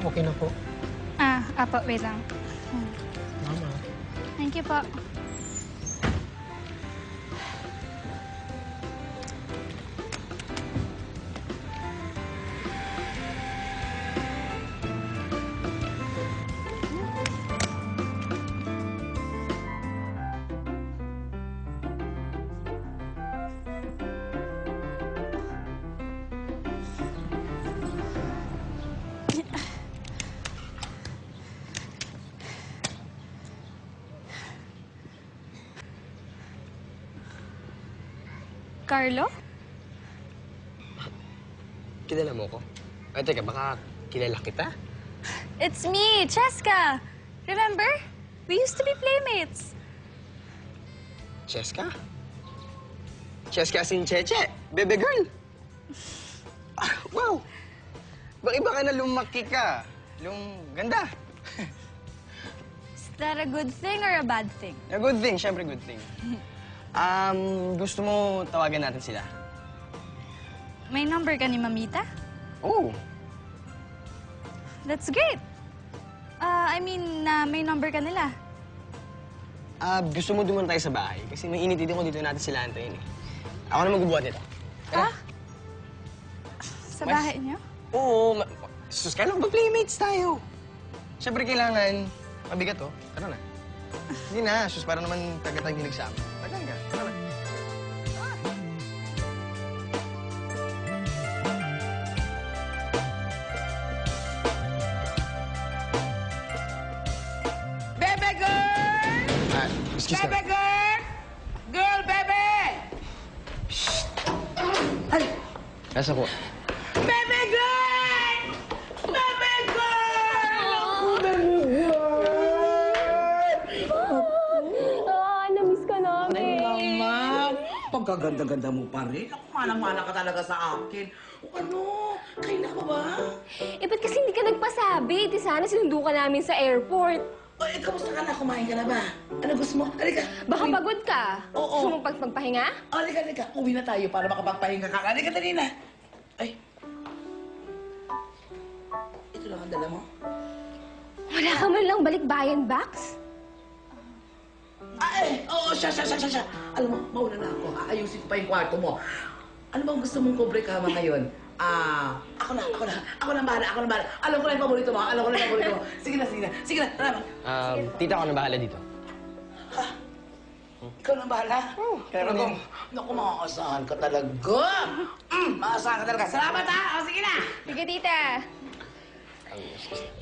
okay na po. Apo, wait lang. Mama. Thank you po. Carlo? Kilala mo ko? Ay, teka, baka kilala kita? It's me, Cheska. Remember? We used to be playmates. Cheska? Cheska sin Cheche, bebe girl. Wow! Baka ka na lumaki ka. Ganda. Is that a good thing or a bad thing? A good thing, syempre good thing. Gusto mo tawagan natin sila? May number ka ni Mamita? Oh, That's great. I mean, may number ka nila. gusto mo duman tayo sa bahay? Kasi may init din ko dito natin sila antayin eh. Ako na magbubuhat nito. Ha? Sa bahay niyo? Oo, sus, kailan ba playmates tayo? Siyempre kailangan, mabigat oh. Tara na. Hindi na, sus, para naman taga-tagnilig sa amin. Tagal ka, tara na. Bebe girl! Excuse Bebe me. girl! Girl, bebe! Ay! Nasa po. Bebe girl! Bebe girl! Na-miss ka namin. Naman, pagkaganda-ganda mo pa rin. Ako, manang-mana ka talaga sa akin. O ano? Kailan ka ba? Eh, ba't kasi hindi ka nagpasabi? Di sana sinundo ka namin sa airport. O, kamusta ka na? Kumain ka na ba? Ano gusto mo? Halika. Baka pagod ka. Oo. Gusto mong pagpahinga? O, halika. Uwi na tayo para makapagpahinga ka. Halika, dali na. Ay. Ito lang ang dala mo. Wala ka man lang balikbayan box? Ay, oo, siya. Alam mo, mauna na ako. Aayusin ko pa yung kwarto mo. Ano bang gusto mong kubre kama ngayon? Ako na bahala. Alam ko na yung paborito mo. Sige na, tara. Tita, ako na bahala dito. Ikaw na bahala? Kaya Naku, naku, makakasahan ka talaga. Makakasahan ka talaga. Salamat ha! O, sige na! Sige, tita.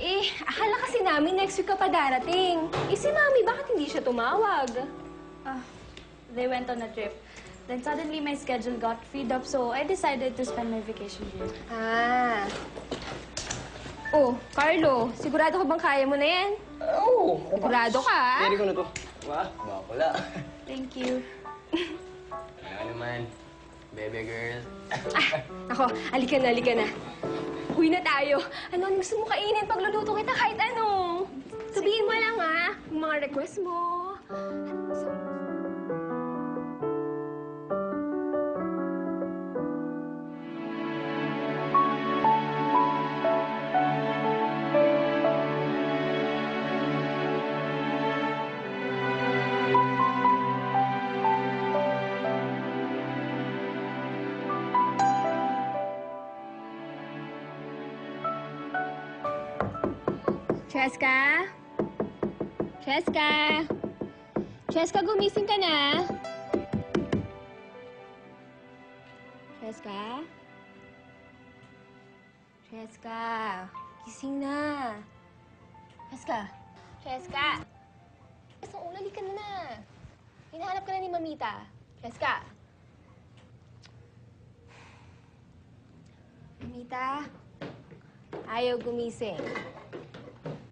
Eh, akala kasi namin next week ka pa darating. Eh, si Mami, bakit hindi siya tumawag? They went on a trip. Then suddenly my schedule got freed up, so I decided to spend my vacation here. Ah. Oh, Carlo, sigurado ka bang kaya mo na yan? Oo. Sigurado ka, ah? Carry ko na to. Wah, bakula. Thank you. Ano naman, bebe girl. Ako, halika na. Uwi na tayo. Ano gusto mo kainin? Pagluluto kita kahit ano. Sabihin mo lang, ah, yung mga request mo. Cheska? Cheska, gumising ka na? Cheska, gising na. Cheska! Isang ulali ka na. Hinahanap ka na ni Mamita. Cheska! Mamita? Ayaw gumising.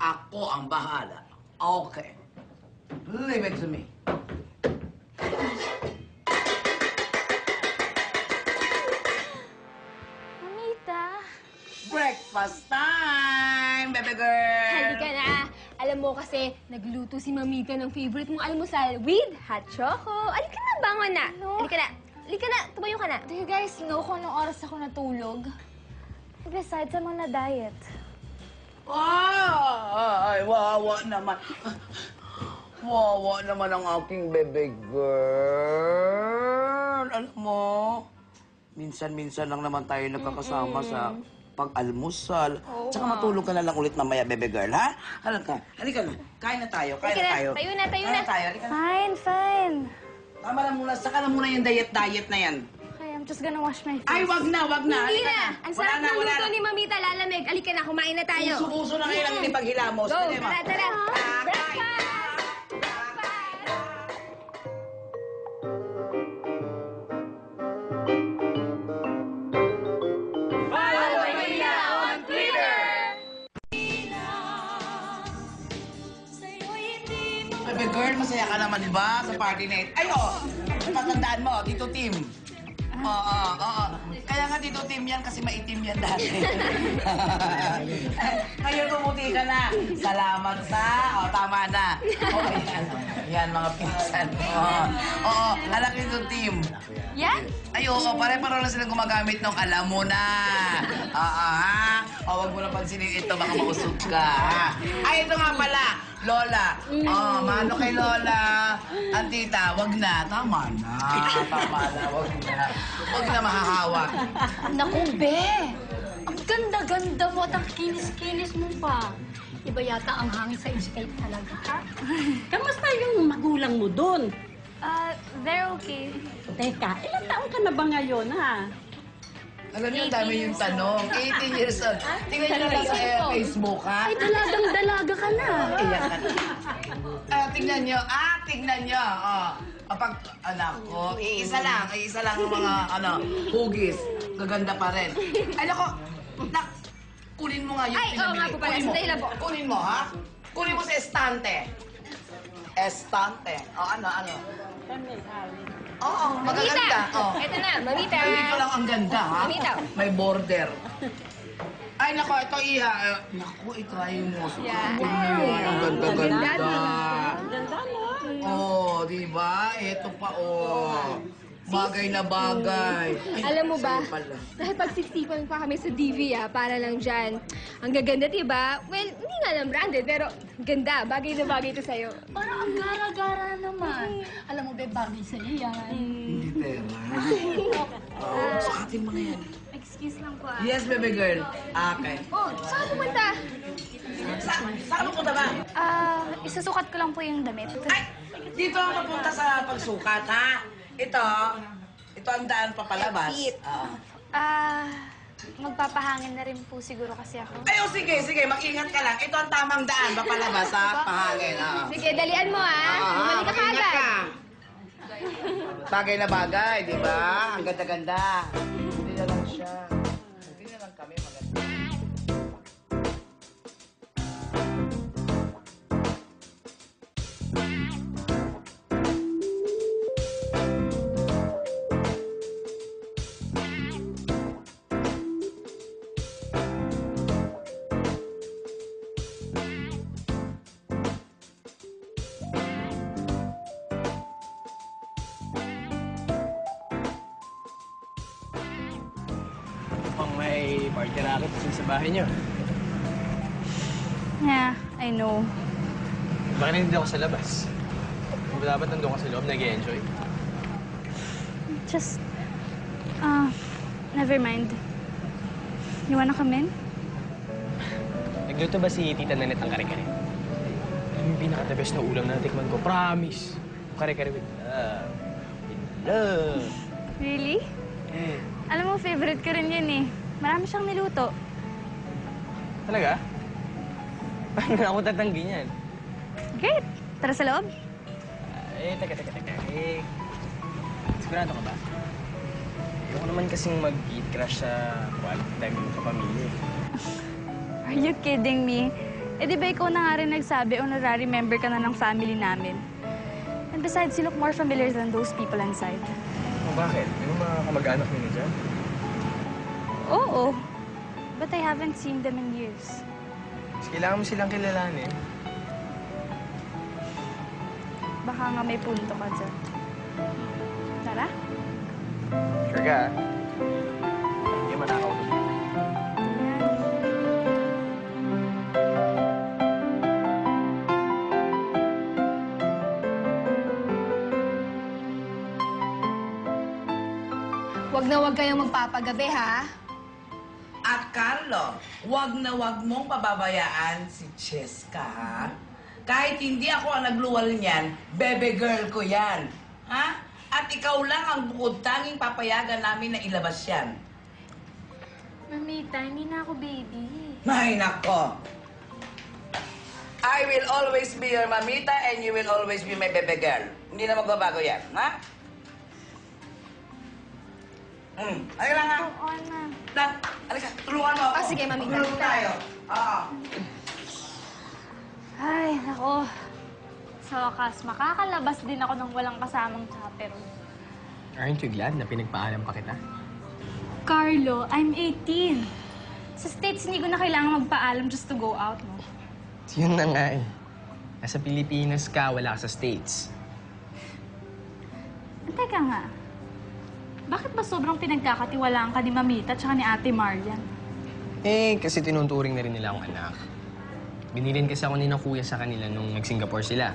Ako ang bahala. Okay. Leave it to me. Mamita! Breakfast time, baby girl! Halika na. Alam mo kasi, nagluto si Mamita ng favorite mong almusal with hot choco. Halika na, bangon na. No. Halika na, tumayo ka na. Do you guys know kung anong oras ako natulog? Besides, I'm on a diet. Ay, wawa naman. Wawa naman ang aking bebe girl. Alam mo, minsan-minsan lang naman tayo nagkakasama sa pag-almusal. Tsaka matulog ka na lang ulit mamaya, bebe girl, ha? Halika na. Kain na tayo, kain na tayo. Tayo na. Kain na tayo, halika na. Fine, fine. Tama na muna, saka na muna yung diet na yan. Okay, I'm just gonna wash my face. Ay, wag na. Hindi Halika na. Ang sarap ng luto ni Mamita lalamig. Alika na, kumain na tayo. Uso-uso na kayo lang yung paghilamos. Go, Dali, ma. tara. Kain. Bebe girl, masaya ka naman, di ba? Sa party night. Ay, patandaan mo, Tito Tim. Oo. Kaya nga Tito Tim yan kasi maitim yan dati. Ngayon pumuti ka na. Salamat sa... tama na. Yan, mga pinsan. Oo, alam Tito Tim. Yan? Ay, oo, pare-paro na silang gumagamit ng alam mo na. Ha? Huwag mo na pansinin ito, baka mausog ka, ha? Ay, ito nga pala, Lola. Mano kay Lola. Antita, wag na. Tama na, wag na. Wag na mahahawak. Naku, be! Ang ganda-ganda mo at ang kinis-kinis mo pa. Iba yata ang hangin sa escape talaga, ha? Kamusta yung magulang mo dun? They're okay. Teka, ilang taon ka na ba ngayon, ha? Alam niyo, dami yung tanong. 18 years old. Tingnan niyo lang sa Facebook, ha? Ay, dalagang-dalaga ka na. Iyak ka na. Tingnan niyo. Kapag, anak ko, iisa lang ang mga, hugis. Gaganda pa rin. Ay, nako, kunin mo nga yung Ay, oo nga po pala. Sandali lang po. Kunin mo, ha? Kunin mo sa estante. Estante. Ano? Oo, magaganda. Ito na, Mamita. Dito lang ang ganda, ha? Mamita. May border. Ay, nako, ito iha. Nako, i-try mo. Yeah. Ang ganda-ganda. Ganda mo. Di ba? Ito pa, Bagay na bagay. Ay, Alam mo ba, sa'yo pala. dahil pagsiksipan pa kami sa DV, para lang dyan. Ang gaganda, diba? Well, hindi nga lang branded, pero ganda. Bagay na bagay ito sa'yo. Parang ang gara-gara naman. Alam mo, be, bagay sa'yo yan. Hindi pera. Sukatin mo na yan. Excuse lang po, Yes, baby girl. Okay. Oh, saan pumunta? Saan mo punta ba? Isusukat ko lang po yung damit. Ay! Dito ako papunta sa pagsukat, ha? Ito ang daan papalabas. Magpapahangin na rin po siguro kasi ako. Ay, sige, mag-ingat ka lang. Ito ang tamang daan papalabas, ha? Pahangin, Sige, dalian mo, Bumalik ka mag-ingat kagad. ka. Bagay na bagay, di ba? Ang ganda-ganda. Hindi na lang siya. Hindi na lang kami maganda. Pang may party racket sa bahay niyo. Yeah, I know. Bakit hindi ako sa labas? Dapat nandun ka sa loob, nag-enjoy. Just, never mind. You wanna come in? Nagluto ba si Tita Nanette ng kare-kare? Yung pinaka-the best na ulam na natikman ko. Promise! Kare-kare with love. With love. Really? Alam mo, favorite ko rin yun eh. Marami siyang niluto. Talaga? Paano na ako tatanggi niyan? Great! Tara sa loob. Teka. Sigurado ka ba? Ayoko naman kasing mag-eat crash sa quality time ng kapamilya. Are you kidding me? Eh di ba ikaw na nga rin nagsabi honorary member ka na ng family namin? And besides, you look more familiar than those people inside. Bakit? Ano mga kamag-anak niyo dyan? Oo. But I haven't seen them in years. Mas kailangan mo silang kilalanin. Baka nga may punto ka dyan. Tara? Sure ka? Hindi manakaw. Yan. huwag kayong magpapagabi, ha? At Carlo, wag na wag mong pababayaan si Cheska, ha? Kahit hindi ako ang nagluwal niyan, bebe girl ko yan. Ha? At ikaw lang ang bukod tanging papayagan namin na ilabas yan. Mamita, hindi na ako baby. Ay, nako. I will always be your mamita and you will always be my bebe girl. Hindi na magbabago yan, ha? Halika lang, ha? Oo na. Lang, halika, tulungan mo ako. Ah, sige, mamita. Tulungan tayo. Oo. Ay, nako. Sa wakas, makakalabas din ako ng walang kasamang chaperone. Aren't you glad na pinagpaalam pa kita? Carlo, I'm 18. Sa States, hindi ko na kailangan magpaalam just to go out, no? Yun na nga eh. Nasa Pilipinas ka, wala ka sa States. Teka nga. Bakit ba sobrang pinagkakatiwalaan ka ni Mamita at ni Ate Marian? Eh, kasi tinuturing na rin nila akong anak. Binilin kasi ako ni ng kuya sa kanila nung nag-Singapore sila.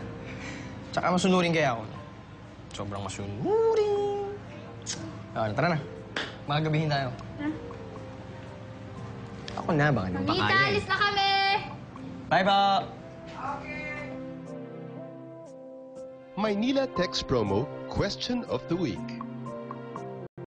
Tsaka masunurin kaya ako. Sobrang masunurin. Tara na. Magagabihin tayo. Huh? Ako na, baka nang Mamita, pakaya. alis na kami! Bye po! Maynila Text Promo Question of the Week.